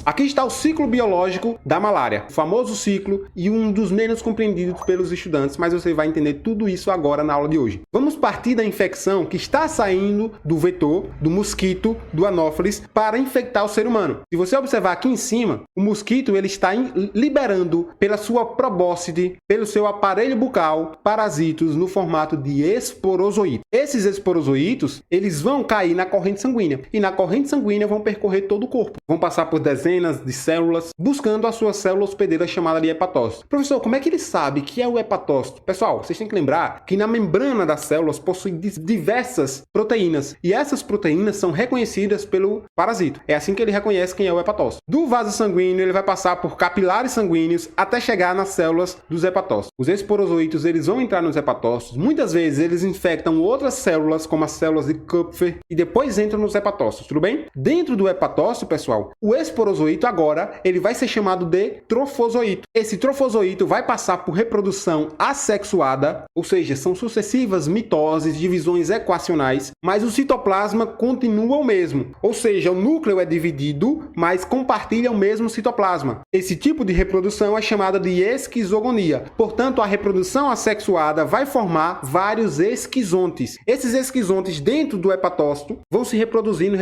Aqui está o ciclo biológico da malária, o famoso ciclo e um dos menos compreendidos pelos estudantes, mas você vai entender tudo isso agora na aula de hoje. Vamos partir da infecção que está saindo do vetor, do mosquito, do Anopheles, para infectar o ser humano. Se você observar aqui em cima, o mosquito ele está liberando pela sua probóscide, pelo seu aparelho bucal, parasitos no formato de esporozoíto. Esses esporozoítos, eles vão cair na corrente sanguínea e na corrente sanguínea vão percorrer todo o corpo. Vão passar por dezenas de células, buscando a sua célula hospedeira chamada de hepatócito. Professor, como é que ele sabe que é o hepatócito? Pessoal, vocês têm que lembrar que na membrana das células possui diversas proteínas e essas proteínas são reconhecidas pelo parasito. É assim que ele reconhece quem é o hepatócito. Do vaso sanguíneo, ele vai passar por capilares sanguíneos até chegar nas células dos hepatócitos. Os esporozoítos, eles vão entrar nos hepatócitos. Muitas vezes eles infectam outras células, como as células de Kupfer, e depois entram nos hepatócitos, tudo bem? Dentro do hepatócito, pessoal, o esporozoíto agora, ele vai ser chamado de trofozoíto. Esse trofozoíto vai passar por reprodução assexuada, ou seja, são sucessivas mitoses, divisões equacionais, mas o citoplasma continua o mesmo, ou seja, o núcleo é dividido, mas compartilha o mesmo citoplasma. Esse tipo de reprodução é chamada de esquizogonia. Portanto, a reprodução assexuada vai formar vários esquizontes. Esses esquizontes dentro do hepatócito vão se reproduzindo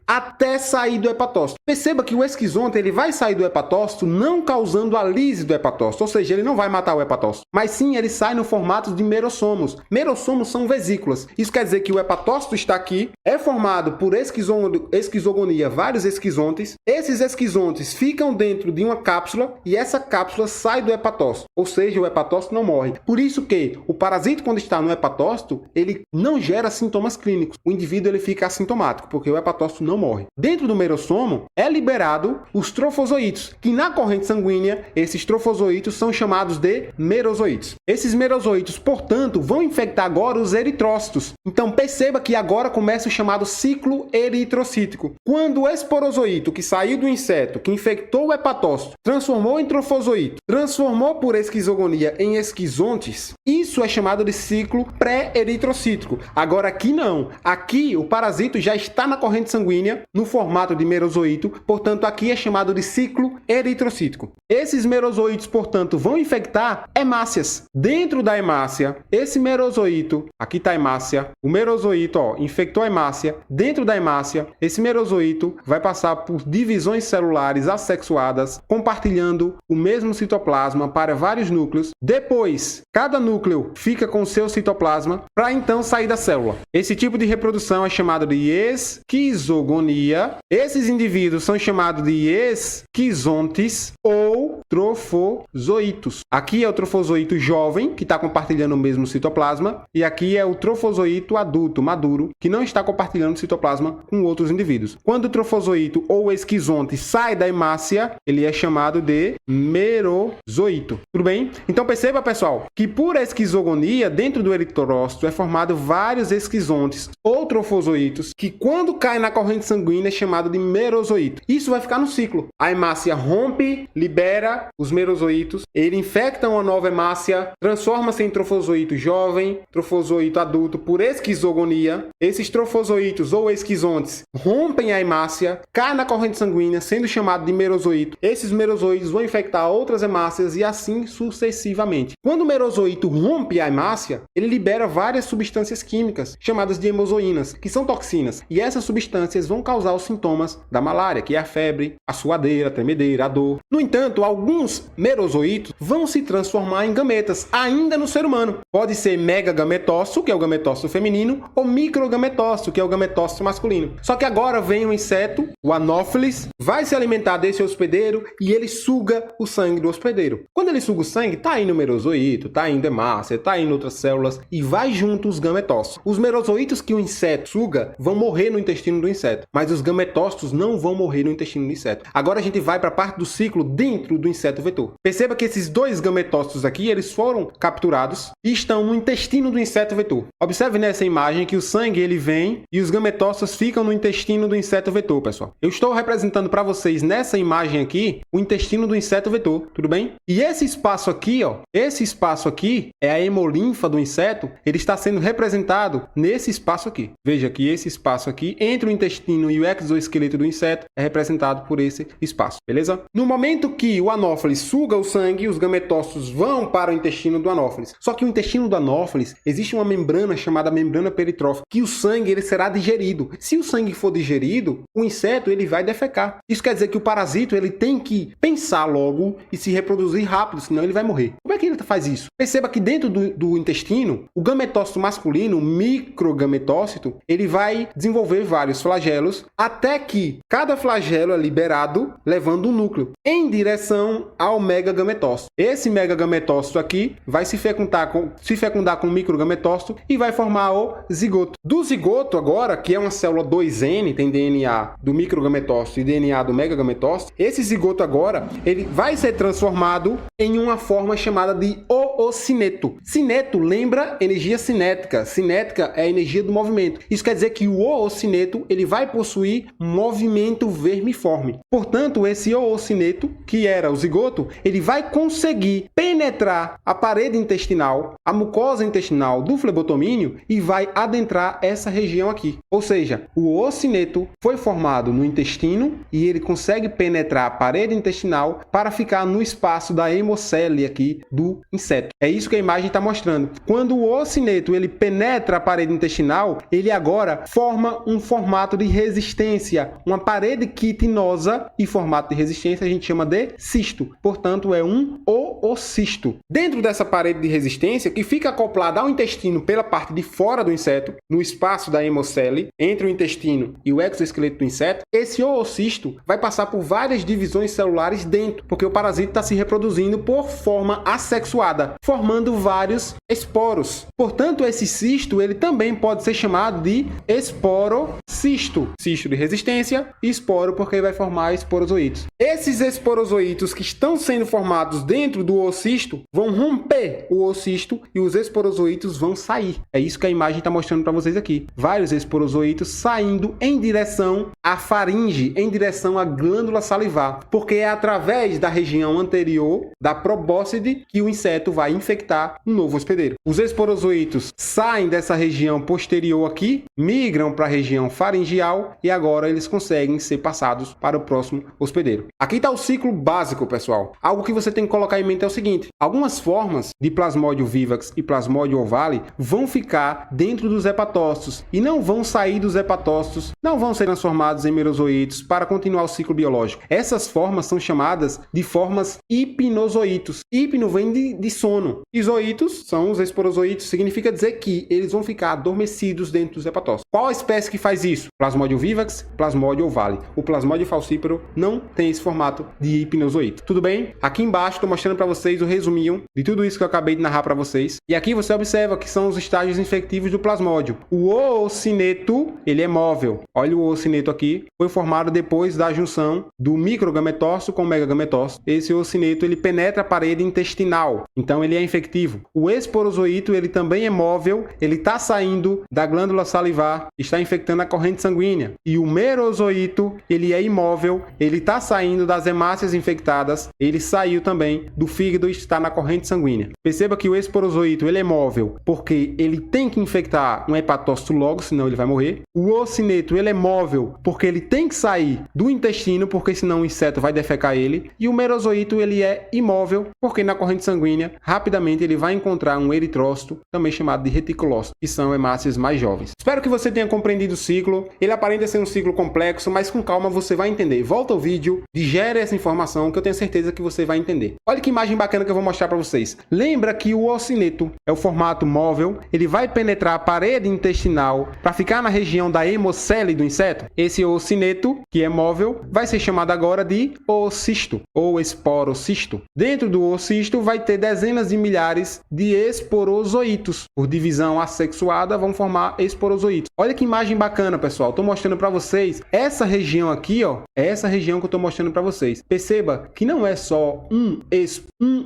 até sair do hepatócito. Perceba que o esquizonte ele vai sair do hepatócito não causando a lise do hepatócito, ou seja, ele não vai matar o hepatócito, mas sim ele sai no formato de merossomos. Merossomos são vesículas. Isso quer dizer que o hepatócito está aqui, é formado por esquizogonia, vários esquizontes. Esses esquizontes ficam dentro de uma cápsula e essa cápsula sai do hepatócito, ou seja, o hepatócito não morre. Por isso que o parasito, quando está no hepatócito, ele não gera sintomas clínicos. O indivíduo ele fica assintomático, porque o hepatócito não morre. Dentro do merossomo é liberado os trofozoítos, que na corrente sanguínea, esses trofozoítos são chamados de merozoítos. Esses merozoítos, portanto, vão infectar agora os eritrócitos. Então perceba que agora começa o chamado ciclo eritrocítico. Quando o esporozoíto que saiu do inseto, que infectou o hepatócito, transformou em trofozoíto, transformou por esquizogonia em esquizontes, isso é chamado de ciclo pré-eritrocítico. Agora aqui não. Aqui o parasito já está na corrente sanguínea, no formato de merozoíto, portanto aqui é chamado de ciclo eritrocítico. Esses merozoítos, portanto, vão infectar hemácias. Dentro da hemácia, esse merozoíto, aqui está a hemácia, o merozoíto infectou a hemácia. Dentro da hemácia, esse merozoíto vai passar por divisões celulares assexuadas, compartilhando o mesmo citoplasma para vários núcleos. Depois, cada núcleo fica com o seu citoplasma para então sair da célula. Esse tipo de reprodução é chamado de esquizogonia. Esses indivíduos são chamados de esquizontes ou trofozoítos. Aqui é o trofozoíto jovem, que está compartilhando o mesmo citoplasma, e aqui é o trofozoíto adulto, maduro, que não está compartilhando o citoplasma com outros indivíduos. Quando o trofozoíto ou esquizonte sai da hemácia, ele é chamado de merozoíto. Tudo bem? Então perceba, pessoal, que por esquizogonia, dentro do eritrócito é formado vários esquizontes ou trofozoítos, que quando cai na corrente sanguínea é chamado de merozoíto. Isso vai ficar no ciclo. A hemácia rompe, libera os merozoítos, ele infecta uma nova hemácia, transforma-se em trofozoíto jovem, trofozoíto adulto por esquizogonia. Esses trofozoítos ou esquizontes rompem a hemácia, caem na corrente sanguínea, sendo chamado de merozoíto. Esses merozoítos vão infectar outras hemácias e assim sucessivamente. Quando o merozoíto rompe a hemácia, ele libera várias substâncias químicas chamadas de hemozoínas, que são toxinas, e essas substâncias vão causar os sintomas da malária, que é a febre, a suadeira, a tremedeira, a dor. No entanto, alguns merozoítos vão se transformar em gametas, ainda no ser humano. Pode ser megagametócito, que é o gametócito feminino, ou microgametócito, que é o gametócito masculino. Só que agora vem um inseto, o Anopheles, vai se alimentar desse hospedeiro e ele suga o sangue do hospedeiro. Quando ele suga o sangue, tá indo o merozoíto, tá indo hemácia, tá indo outras células e vai junto os gametócitos. Os merozoítos que o inseto suga vão morrer no intestino do inseto, mas os gametócitos não vão morrer no intestino do inseto. Agora a gente vai para a parte do ciclo dentro do inseto vetor. Perceba que esses dois gametócitos aqui, eles foram capturados e estão no intestino do inseto vetor. Observe nessa imagem que o sangue ele vem e os gametócitos ficam no intestino do inseto vetor, pessoal. Eu estou representando para vocês nessa imagem aqui o intestino do inseto vetor, tudo bem? E esse espaço aqui, esse espaço aqui é a hemolinfa do inseto, ele está sendo representado nesse espaço aqui. Veja que esse espaço aqui, entre o intestino e o exoesqueleto do inseto, é representado representado por esse espaço, beleza? No momento que o anófeles suga o sangue, os gametócitos vão para o intestino do anófeles. Só que o intestino do anófeles, existe uma membrana chamada membrana peritrófica, que o sangue ele será digerido. Se o sangue for digerido, o inseto ele vai defecar. Isso quer dizer que o parasito ele tem que pensar logo e se reproduzir rápido, senão ele vai morrer. Como é que ele faz isso? Perceba que dentro do intestino, o gametócito masculino, o microgametócito, ele vai desenvolver vários flagelos até que cada flagelo é liberado, levando o núcleo em direção ao megagametócito. Esse megagametócito aqui vai se fecundar com o microgametócito e vai formar o zigoto. Do zigoto agora, que é uma célula 2N, tem DNA do microgametócito e DNA do megagametócito, esse zigoto agora, ele vai ser transformado em uma forma chamada de oocineto. Cineto lembra energia cinética. Cinética é a energia do movimento. Isso quer dizer que o oocineto ele vai possuir movimento vermiforme. Portanto, esse oocineto, que era o zigoto, ele vai conseguir penetrar a parede intestinal, a mucosa intestinal do flebotomínio e vai adentrar essa região aqui. Ou seja, o oocineto foi formado no intestino e ele consegue penetrar a parede intestinal para ficar no espaço da hemocele aqui do inseto. É isso que a imagem está mostrando. Quando o oocineto ele penetra a parede intestinal, ele agora forma um formato de resistência, uma parede quitinosa e formato de resistência a gente chama de cisto. Portanto, é um oocisto. Dentro dessa parede de resistência, que fica acoplada ao intestino pela parte de fora do inseto, no espaço da hemocele, entre o intestino e o exoesqueleto do inseto, esse oocisto vai passar por várias divisões celulares dentro, porque o parasita está se reproduzindo por forma assexuada, formando vários esporos. Portanto, esse cisto ele também pode ser chamado de esporocisto. Cisto de resistência e esporo porque vai formar esporozoítos. Esses esporozoítos que estão sendo formados dentro do oocisto vão romper o oocisto e os esporozoítos vão sair. É isso que a imagem está mostrando para vocês aqui. Vários esporozoítos saindo em direção à faringe, em direção à glândula salivar, porque é através da região anterior da probóscide que o inseto vai infectar um novo hospedeiro. Os esporozoítos saem dessa região posterior aqui, migram para a região faringeal e agora eles conseguem ser passados para o próximo hospedeiro. Aqui está o ciclo básico, pessoal. Algo que você tem que colocar em mente é o seguinte: algumas formas de Plasmodium vivax e Plasmodium ovale vão ficar dentro dos hepatócitos e não vão sair dos hepatócitos, não vão ser transformados em merozoítos para continuar o ciclo biológico. Essas formas são chamadas de formas hipnozoítos. Hipno vem de sono. E zoítos são os esporozoítos, significa dizer que eles vão ficar adormecidos dentro dos hepatócitos. Qual a espécie que faz isso? Plasmodium vivax, Plasmodium ovale. O Plasmodium falciparum não tem esse formato de hipnozoíto. Tudo bem? Aqui embaixo estou mostrando para vocês o resuminho de tudo isso que eu acabei de narrar para vocês. E aqui você observa que são os estágios infectivos do plasmódio. O oocineto, ele é móvel. Olha o oocineto aqui. Foi formado depois da junção do microgametócito com o megagametócito. Esse oocineto, ele penetra a parede intestinal. Então, ele é infectivo. O esporozoíto, ele também é móvel. Ele está saindo da glândula salivar, está infectando a corrente sanguínea. E o merozoíto, ele é imóvel. Ele está saindo das hemácias infectadas. Ele saiu também do fígado e está na corrente sanguínea. Perceba que o esporozoíto, ele é móvel porque ele tem que infectar um hepatócito logo, senão ele vai morrer. O oocineto, ele é móvel porque ele tem que sair do intestino, porque senão o inseto vai defecar ele. E o merozoíto, ele é imóvel porque na corrente sanguínea, rapidamente ele vai encontrar um eritrócito, também chamado de reticulócito, que são hemácias mais jovens. Espero que você tenha compreendido o ciclo. Ele aparenta ser um ciclo complexo, mas com calma você vai entender. Volta ao vídeo, digere essa informação que eu tenho certeza que você vai entender. Olha que imagem bacana que eu vou mostrar para vocês. Lembra que o oocineto é o formato móvel, ele vai penetrar a parede intestinal para ficar na região da hemocele do inseto. Esse oocineto, que é móvel, vai ser chamado agora de oocisto ou esporocisto. Dentro do oocisto vai ter dezenas de milhares de esporozoítos. Por divisão assexuada vão formar esporozoítos. Olha que imagem bacana, pessoal. Estou mostrando para vocês essa região aqui, ó. É essa região que eu estou mostrando para vocês. Perceba que não é só um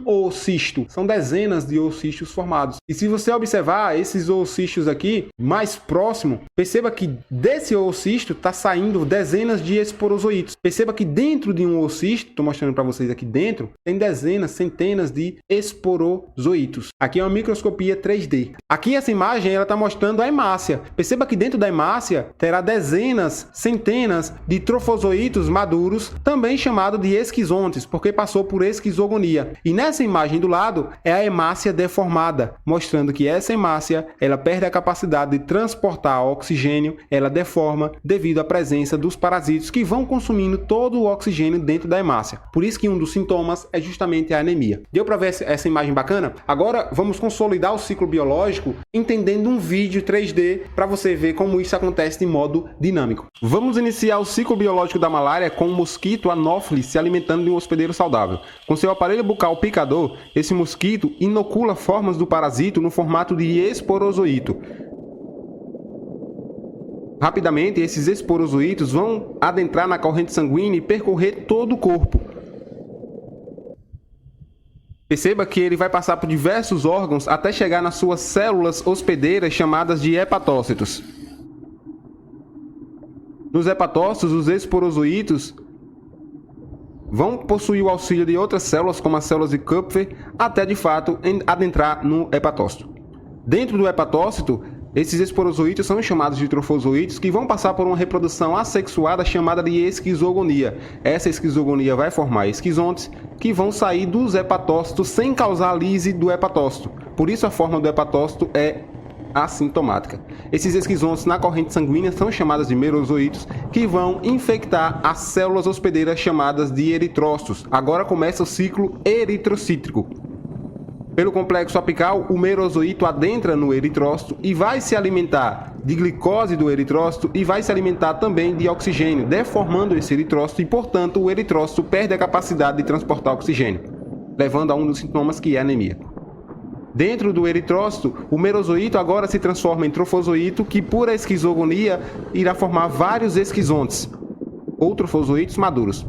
oocisto, são dezenas de oocistos formados. E se você observar esses oocistos aqui mais próximo, perceba que desse oocisto está saindo dezenas de esporozoítos. Perceba que dentro de um oocisto, estou mostrando para vocês aqui dentro, tem dezenas, centenas de esporozoítos. Aqui é uma microscopia 3D. Aqui essa imagem ela está mostrando a hemácia. Perceba que dentro da hemácia terá dezenas, centenas de trofozoítos maduros, também chamado de esquizontes, porque passou por esquizogonia. E nessa imagem do lado é a hemácia deformada, mostrando que essa hemácia ela perde a capacidade de transportar oxigênio, ela deforma devido à presença dos parasitos que vão consumindo todo o oxigênio dentro da hemácia. Por isso que um dos sintomas é justamente a anemia. Deu para ver essa imagem bacana? Agora vamos consolidar o ciclo biológico entendendo um vídeo 3D para você ver como isso acontece de modo dinâmico. Vamos iniciar o ciclo biológico da malária com um mosquito Anopheles se alimentando de um hospedeiro saudável. Com seu aparelho bucal picador, esse mosquito inocula formas do parasito no formato de esporozoíto. Rapidamente, esses esporozoítos vão adentrar na corrente sanguínea e percorrer todo o corpo. Perceba que ele vai passar por diversos órgãos até chegar nas suas células hospedeiras chamadas de hepatócitos. Nos hepatócitos, os esporozoítos vão possuir o auxílio de outras células, como as células de Kupffer, até de fato adentrar no hepatócito. Dentro do hepatócito, esses esporozoítos são chamados de trofozoítos que vão passar por uma reprodução assexuada chamada de esquizogonia. Essa esquizogonia vai formar esquizontes que vão sair dos hepatócitos sem causar a lise do hepatócito. Por isso a forma do hepatócito é assintomática. Esses esquizontes na corrente sanguínea são chamados de merozoítos que vão infectar as células hospedeiras chamadas de eritrócitos. Agora começa o ciclo eritrocítico. Pelo complexo apical, o merozoíto adentra no eritrócito e vai se alimentar de glicose do eritrócito e vai se alimentar também de oxigênio, deformando esse eritrócito e, portanto, o eritrócito perde a capacidade de transportar oxigênio, levando a um dos sintomas que é a anemia. Dentro do eritrócito, o merozoíto agora se transforma em trofozoíto que, por esquizogonia, irá formar vários esquizontes, ou trofozoítos maduros.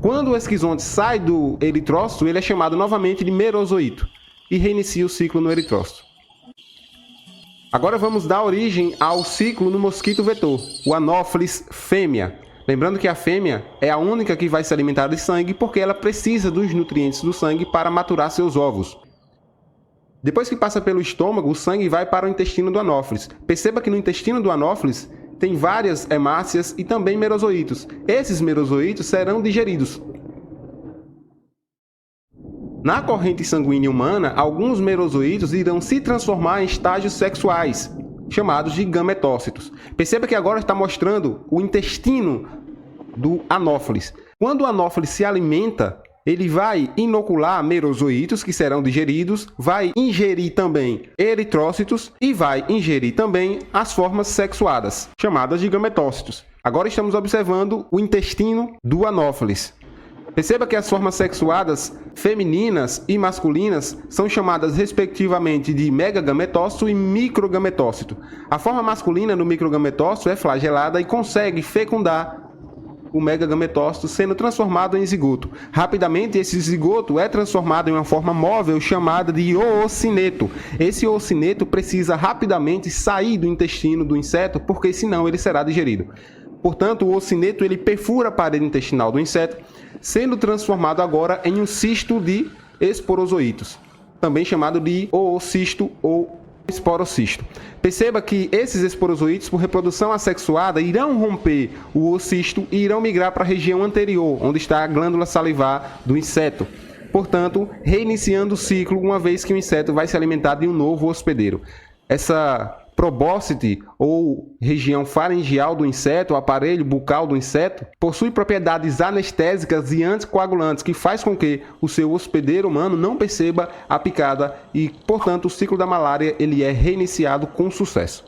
Quando o esquizonte sai do eritrócito, ele é chamado novamente de merozoíto e reinicia o ciclo no eritrócito. Agora vamos dar origem ao ciclo no mosquito vetor, o Anopheles fêmea. Lembrando que a fêmea é a única que vai se alimentar de sangue porque ela precisa dos nutrientes do sangue para maturar seus ovos. Depois que passa pelo estômago, o sangue vai para o intestino do Anopheles. Perceba que no intestino do Anopheles tem várias hemácias e também merozoítos. Esses merozoítos serão digeridos. Na corrente sanguínea humana, alguns merozoítos irão se transformar em estágios sexuais, chamados de gametócitos. Perceba que agora está mostrando o intestino do Anopheles. Quando o Anopheles se alimenta, ele vai inocular merozoítos que serão digeridos, vai ingerir também eritrócitos e vai ingerir também as formas sexuadas, chamadas de gametócitos. Agora estamos observando o intestino do Anopheles. Perceba que as formas sexuadas femininas e masculinas são chamadas respectivamente de megagametócito e microgametócito. A forma masculina no microgametócito é flagelada e consegue fecundar o megagametócito, sendo transformado em zigoto. Rapidamente, esse zigoto é transformado em uma forma móvel chamada de oocineto. Esse oocineto precisa rapidamente sair do intestino do inseto, porque senão ele será digerido. Portanto, o oocineto ele perfura a parede intestinal do inseto, sendo transformado agora em um cisto de esporozoítos, também chamado de oocisto ou esporocisto. Perceba que esses esporozoítos, por reprodução assexuada, irão romper o oocisto e irão migrar para a região anterior, onde está a glândula salivar do inseto. Portanto, reiniciando o ciclo, uma vez que o inseto vai se alimentar de um novo hospedeiro. Essa probóscite, ou região faringeal do inseto, o aparelho bucal do inseto, possui propriedades anestésicas e anticoagulantes que faz com que o seu hospedeiro humano não perceba a picada e, portanto, o ciclo da malária ele é reiniciado com sucesso.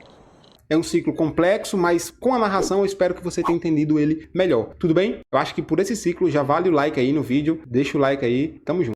É um ciclo complexo, mas com a narração eu espero que você tenha entendido ele melhor. Tudo bem? Eu acho que por esse ciclo já vale o like aí no vídeo. Deixa o like aí. Tamo junto.